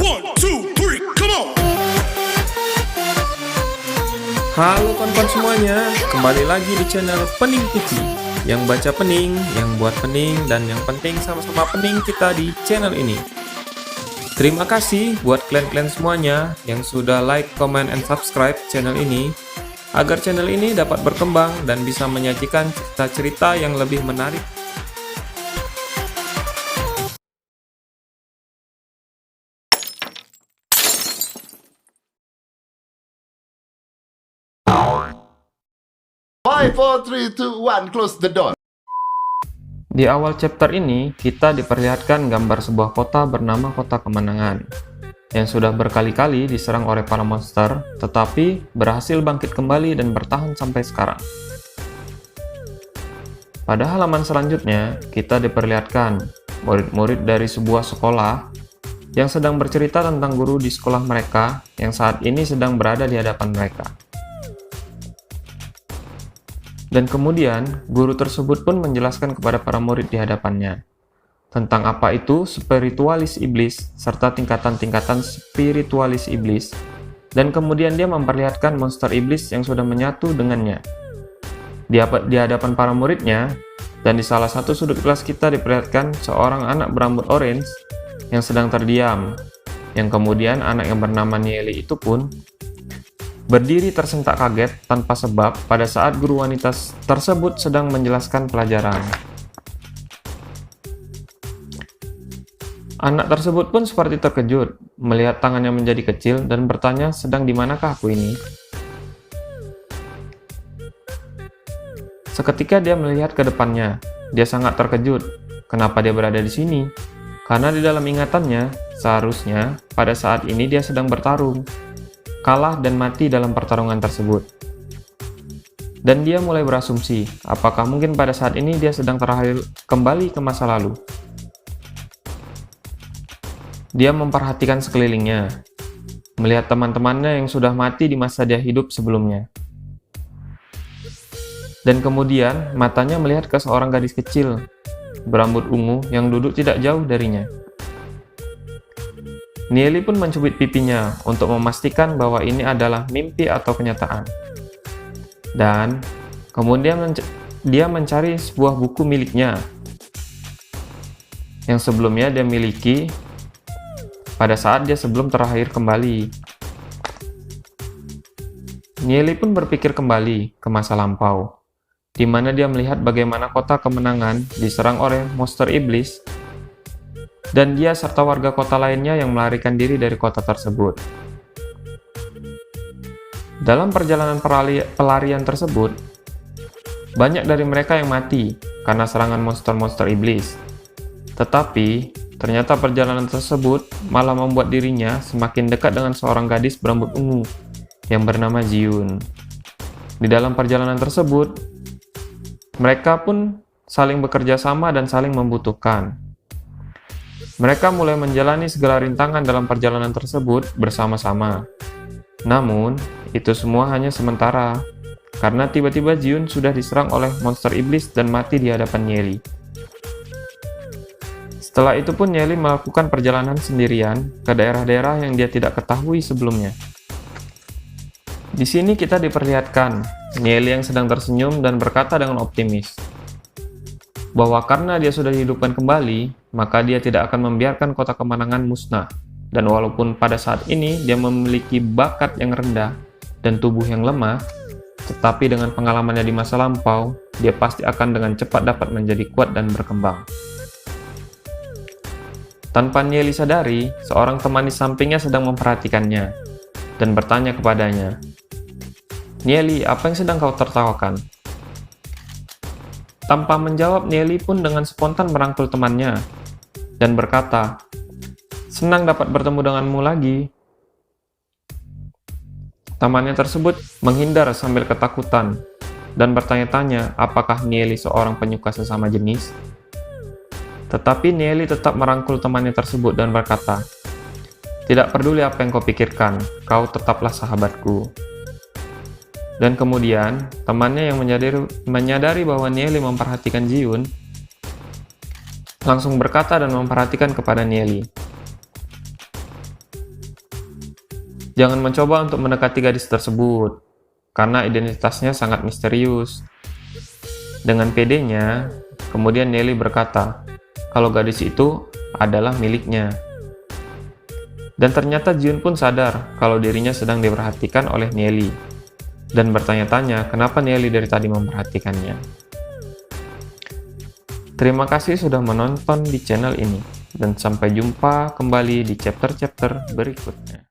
One, two, three, come on. Halo kawan-kawan semuanya, kembali lagi di channel Pening TV. Yang baca pening, yang buat pening, dan yang penting sama-sama pening kita di channel ini. Terima kasih buat kalian-kalian semuanya yang sudah like, comment, and subscribe channel ini, agar channel ini dapat berkembang dan bisa menyajikan cerita-cerita yang lebih menarik. Five, four, three, two, one, close the door. Di awal chapter ini, kita diperlihatkan gambar sebuah kota bernama Kota Kemenangan, yang sudah berkali-kali diserang oleh para monster, tetapi berhasil bangkit kembali dan bertahan sampai sekarang. Pada halaman selanjutnya, kita diperlihatkan murid-murid dari sebuah sekolah yang sedang bercerita tentang guru di sekolah mereka yang saat ini sedang berada di hadapan mereka. Dan kemudian, guru tersebut pun menjelaskan kepada para murid di hadapannya tentang apa itu spiritualis iblis serta tingkatan-tingkatan spiritualis iblis, dan kemudian dia memperlihatkan monster iblis yang sudah menyatu dengannya di hadapan para muridnya. Dan di salah satu sudut kelas kita diperlihatkan seorang anak berambut orange yang sedang terdiam, yang kemudian anak yang bernama Nieli itu pun berdiri tersentak kaget tanpa sebab pada saat guru wanita tersebut sedang menjelaskan pelajaran. Anak tersebut pun seperti terkejut melihat tangannya menjadi kecil dan bertanya, sedang di manakah aku ini? Seketika dia melihat ke depannya, dia sangat terkejut. Kenapa dia berada di sini? Karena di dalam ingatannya, seharusnya pada saat ini dia sedang bertarung, kalah dan mati dalam pertarungan tersebut. Dan dia mulai berasumsi, apakah mungkin pada saat ini dia sedang terakhir kembali ke masa lalu. Dia memperhatikan sekelilingnya, melihat teman-temannya yang sudah mati di masa dia hidup sebelumnya. Dan kemudian matanya melihat ke seorang gadis kecil, berambut ungu yang duduk tidak jauh darinya. Nieli pun mencubit pipinya untuk memastikan bahwa ini adalah mimpi atau kenyataan. Dan kemudian dia mencari sebuah buku miliknya yang sebelumnya dia miliki pada saat dia sebelum terakhir kembali. Nieli pun berpikir kembali ke masa lampau, di mana dia melihat bagaimana Kota Kemenangan diserang oleh monster iblis, dan dia serta warga kota lainnya yang melarikan diri dari kota tersebut. Dalam perjalanan pelarian tersebut, banyak dari mereka yang mati karena serangan monster-monster iblis. Tetapi, ternyata perjalanan tersebut malah membuat dirinya semakin dekat dengan seorang gadis berambut ungu yang bernama Jiun. Di dalam perjalanan tersebut, mereka pun saling bekerja sama dan saling membutuhkan. Mereka mulai menjalani segala rintangan dalam perjalanan tersebut bersama-sama. Namun, itu semua hanya sementara, karena tiba-tiba Jiun sudah diserang oleh monster iblis dan mati di hadapan Nieli. Setelah itu pun Nieli melakukan perjalanan sendirian ke daerah-daerah yang dia tidak ketahui sebelumnya. Di sini kita diperlihatkan Nieli yang sedang tersenyum dan berkata dengan optimis bahwa karena dia sudah dihidupkan kembali, maka dia tidak akan membiarkan Kota Kemenangan musnah. Dan walaupun pada saat ini dia memiliki bakat yang rendah dan tubuh yang lemah, tetapi dengan pengalamannya di masa lampau, dia pasti akan dengan cepat dapat menjadi kuat dan berkembang. Tanpa Nieli sadari, seorang teman di sampingnya sedang memperhatikannya dan bertanya kepadanya, "Nieli, apa yang sedang kau tertawakan?" Tanpa menjawab, Nieli pun dengan spontan merangkul temannya dan berkata, "Senang dapat bertemu denganmu lagi." Temannya tersebut menghindar sambil ketakutan dan bertanya-tanya apakah Nieli seorang penyuka sesama jenis. Tetapi Nieli tetap merangkul temannya tersebut dan berkata, "Tidak peduli apa yang kau pikirkan, kau tetaplah sahabatku." Dan kemudian, temannya yang menyadari bahwa Nieli memperhatikan Jiun, langsung berkata dan memperhatikan kepada Nieli, Jangan mencoba untuk mendekati gadis tersebut, karena identitasnya sangat misterius. Dengan pedenya, kemudian Nelly berkata kalau gadis itu adalah miliknya. Dan ternyata Jun pun sadar kalau dirinya sedang diperhatikan oleh Nelly, dan bertanya-tanya kenapa Nelly dari tadi memperhatikannya. Terima kasih sudah menonton di channel ini, dan sampai jumpa kembali di chapter-chapter berikutnya.